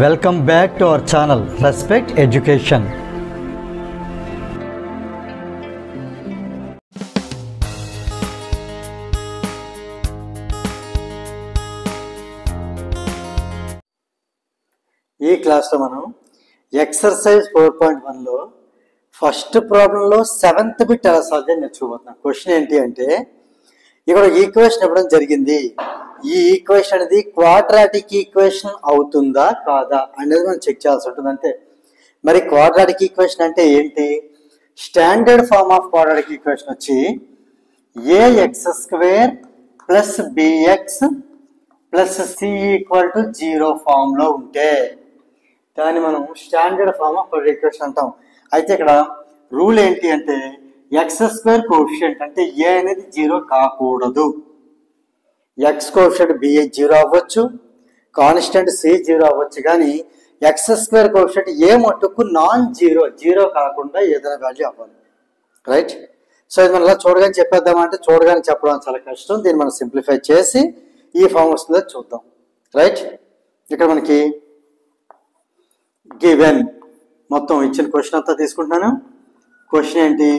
Welcome back to our channel Respect Education. ఈ క్లాస్లో మనం ఎక్సర్సైజ్ 4.1లో ఫస్ట్ ప్రాబ్లంలో 7th బిట్ ఎలా సాల్వ్ చేయాలి నేర్చుకోబోతున్నాం. క్వశ్చన్ ఏంటి అంటే ఇక్కడ ఈక్వేషన్ ఇవ్వడం జరిగింది. ఈ ఈక్వేషన్ అనేది క్వాడ్రాటిక్ ఈక్వేషన్ అవుతుందా కాదా అనేది మనం చెక్ చేయాల్సి ఉంటుంది అంతే. మరి క్వాడ్రాటిక్ ఈక్వేషన్ అంటే ఏంటి? Standard form of quadratic equation వచ్చి ax² plus bx plus c = 0 form లో ఉంటే దాన్ని మనం standard form of quadratic equation అంటాం. అయితే ఇక్కడ రూల్ ఏంటి అంటే x² కోఎఫిషియంట్ అంటే a అనేది 0 కాకూడదు. x కోఎఫిషియంట్ b 0 అవ్వచ్చు, కాన్స్టెంట్ c 0 అవ్వచ్చు, కానీ x² కోఎఫిషియంట్ a మట్టుకు నాన్ జీరో కాకుండా ఏదైనా వాల్యూ అవ్వాలి. రైట్? సో ఇది మనం ఇలా చూడగానే చెప్పేద్దామంటే చూడగానే చెప్పడం చాలా కష్టం. దీన్ని మనం సింప్లిఫై చేసి ఈ ఫామ్ వస్తుందో చూద్దాం. రైట్? ఇక్కడ మనకి గివెన్ మొత్తం ఇచ్చిన క్వశ్చన్ అంతా తీసుకుంటున్నాను. క్వశ్చన్ ఏంటి?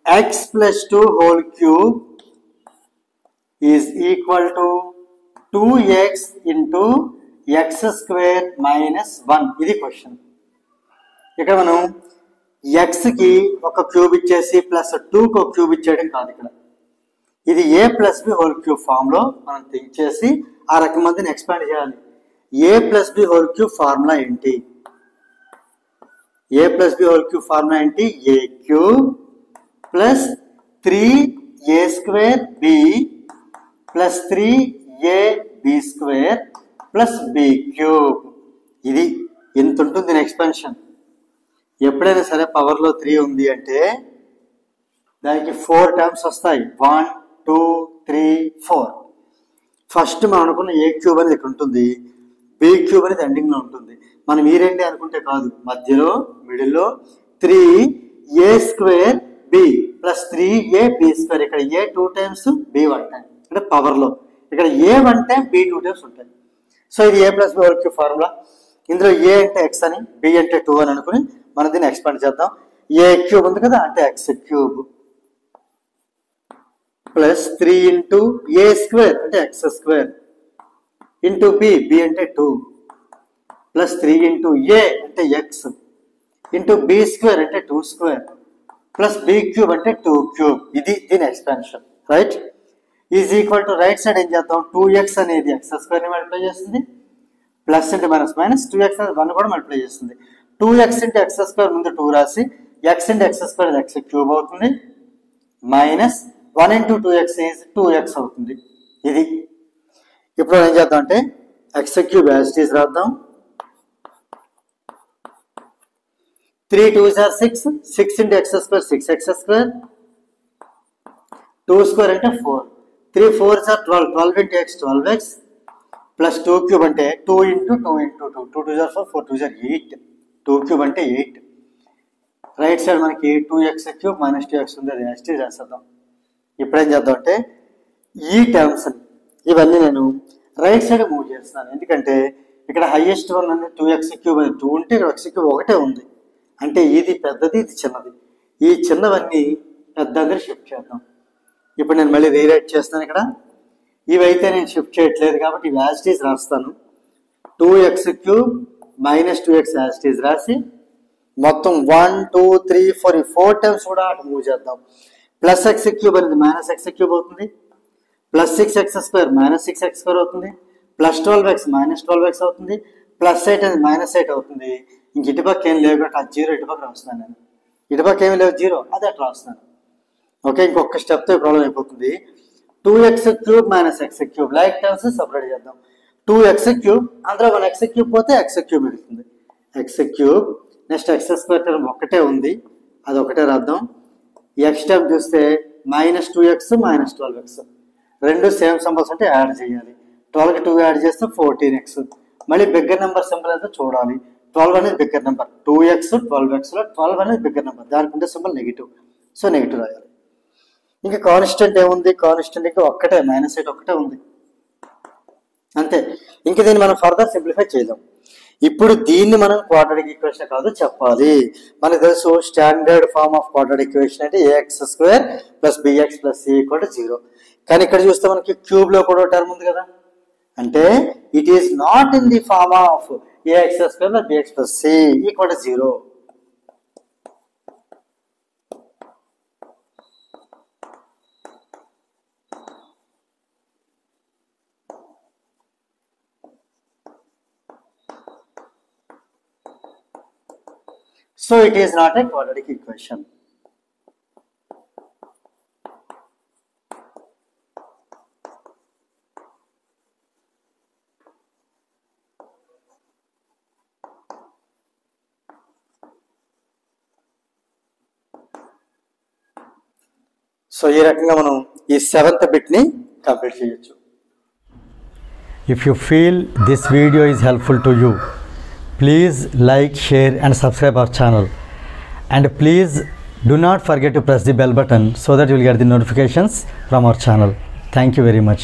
x + 2 whole cube is equal to 2x into x² - 1. ఇది క్వశ్చన్. ఇక్కడ మనం x కి ఒక క్యూబ్ ఇచ్చేసి ప్లస్ 2 కి ఒక క్యూబ్ ఇచ్చేయడం కాదు. ఇక్కడ ఇది a + b whole cube form లో మనం థింక్ చేసి ఆ రకం మందిని ఎక్స్పాండ్ చేయాలి. a + b whole cube formula ఏంటి? a + b whole cube formula ఏంటి? a³ plus 3a² b plus 3ab² plus b³ ఇది ఎంత ఉంటుంది దీని ఎక్స్పాన్షన్. ఎప్పుడైనా సరే పవర్ లో 3 ఉంది అంటే దానికి 4 టర్మ్స్ వస్తాయి. 1 2 3 4. ఫస్ట్ మనం అనుకున్న a³ అనేది ఇక్కడ ఉంటుంది, b³ అనేది ఎండింగ్ లో ఉంటుంది. మనం ఈ రెండే అనుకుంటే కాదు, మధ్యలో మిడిల్లో 3a² b ప్లస్ 3ab². ఇక్కడ a 2 టైమ్స్ b 1 టైం అంటే పవర్ లో. ఇక్కడ a 1 టైం b 2 టైమ్స్ ఉంటాయి. సో ఇది a + b whole cube formula. ఇందులో a అంటే x అని, b అంటే 2 అని అనుకుని మనం దీన్ని ఎక్స్పాండ్ చేద్దాం. a³ ఉంది కదా అంటే x³ ప్లస్ 3 ఇంటూ a² అంటే x² ఇంటూ b అంటే 2 ప్లస్ 3 ఇంటూ a అంటే x ఇంటూ b² అంటే 2² ప్లస్ b³ అంటే 2³ ఇది దీని expansion. Right? Is equal to right side ఏం చేద్దాం? 2x అనేది x² ని మల్టిప్లై చేస్తుంది, ప్లస్ అంటే మైనస్ 2x అనేది 1 కూడా మల్టిప్లై చేస్తుంది. 2x ఇంటూ x² ముందు 2 రాసి x ఇంటూ x² x³ అవుతుంది, minus 1 into 2x is 2x అవుతుంది. ఇది ఇప్పుడు ఏం చేద్దాం అంటే x³ యాజ్ ఇట్ ఈజ్ రాద్దాం. 3 2s are 6, 6 into x² 6x², 2² అంటే 4, 3 4s are 12, 12 into x 12x plus 2³ అంటే 2 into 2 into 2, 2 2s are 4, 4 2s are 8, 2³ అంటే 8. రైట్ సైడ్ మనకి 2x³ మైనస్ 2x ఉంది, అది యాజ్ ఇట్ ఈజ్ రాసేద్దాం. ఇప్పుడు ఏం చేద్దాం అంటే ఈ టర్మ్స్ ఇవన్నీ నేను రైట్ సైడ్ మూవ్ చేస్తున్నాను. ఎందుకంటే ఇక్కడ హైయెస్ట్ వన్ ఉంది 2x³ అది 2 ఉంటే ఇక్కడ x³ ఒకటే ఉంది అంటే ఇది పెద్దది ఇది చిన్నది. ఈ చిన్నవన్నీ పెద్ద దగ్గర షిఫ్ట్ చేద్దాం. ఇప్పుడు నేను మళ్ళీ రీరైట్ చేస్తాను. ఇక్కడ ఇవైతే నేను షిఫ్ట్ చేయట్లేదు కాబట్టి ఇవి యాజ్ ఇట్ ఈజ్ రాస్తాను. 2x³ minus 2x as it is రాసి మొత్తం 1 2 3 4 ఈ 4 టైమ్స్ కూడా అటు మూవ్ చేద్దాం. ప్లస్ x³ అనేది మైనస్ x³ అవుతుంది, ప్లస్ 6x² మైనస్ 6x² అవుతుంది, ప్లస్ 12x మైనస్ 12x అవుతుంది, ప్లస్ 8 అనేది మైనస్ 8 అవుతుంది. ఇంక ఇటుపక్క ఏం లేవు కాబట్టి ఆ 0 ఇటుపక్క రాస్తున్నాను. నేను ఇటుపక్క ఏమి లేవు 0 అది అట్లా రాస్తున్నాను. ఓకే, ఇంకొక స్టెప్తో ఈ ప్రాబ్లం అయిపోతుంది. 2x³ minus x³ like terms separate చేద్దాం. 2x³ అందులో 1 x³ పోతే x³ మిగులుతుంది. x³ నెక్స్ట్ x² టర్మ్ ఒకటే ఉంది, అది ఒకటే రాద్దాం. x టర్మ్ చూస్తే మైనస్ 2x మైనస్ 12x రెండు సేమ్ సింబల్స్ అంటే యాడ్ చేయాలి. 12కి 2 యాడ్ చేస్తే 14x. మళ్ళీ బిగ్గర్ నెంబర్ సింబల్ అయితే చూడాలి. 12 అనేది బిగ్గర్ నెంబర్, 2x 12x లో 12 అనేది బిగ్గర్ నెంబర్, దానికి ఉండే సింబల్ నెగిటివ్, సో నెగిటివ్ రాయాలి. ఇంకా కాన్స్టెంట్ ఏముంది? కాన్స్టెంట్ ఇంకా ఒక్కటే మైనస్ 8 ఒక్కటే ఉంది. అంతే. ఇంక దీన్ని మనం ఫర్దర్ సింప్లిఫై చేయలేం. ఇప్పుడు దీన్ని మనం క్వాడ్రాటిక్ ఈక్వేషన్ కాదు చెప్పాలి. మనకు తెలుసు standard form of quadratic equation అంటే a x square plus bx plus c equal to 0. కానీ ఇక్కడ చూస్తే మనకి క్యూబ్ లో కూడా టర్మ్ ఉంది కదా, అంటే it is not in the form of ax square plus bx plus c equal to 0. So it is not a quadratic equation. So ఈ రకంగా మనం ఈ 7th బిట్ని కంప్లీట్ చేయొచ్చు. If you feel this video is helpful to you, please like, share and subscribe our channel, and please do not forget to press the bell button so that you will get the notifications from our channel. Thank you very much.